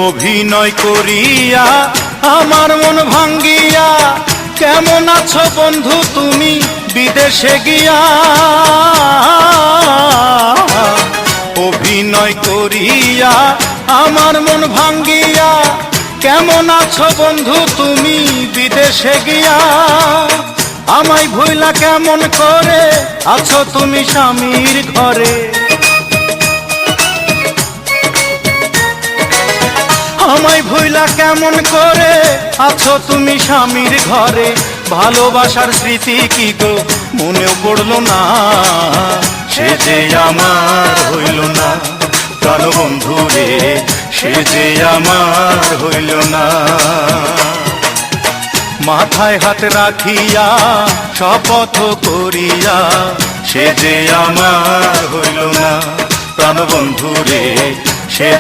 অভিনয় করিয়া আমার মন ভাঙ্গিয়া কেমন আছো বন্ধু তুমি বিদেশে গিয়া। অভিনয় করিয়া আমার মন ভাঙ্গিয়া কেমন আছো বন্ধু তুমি বিদেশে গিয়া। আমায় ভুইলা কেমন করে আছো তুমি স্বামীর ঘরে। আমায় ভুইলা কেমন করে আছো তুমি স্বামীর ঘরে। ভালোবাসার স্মৃতি কি গো মনেও পড়লো না, সে যে আমার হইল না প্রাণবন্ধু রে, সে যে আমার হইল না। মাথায় হাত রাখিয়া শপথ করিয়া সে যে আমার হইল না প্রাণবন্ধু রে, সে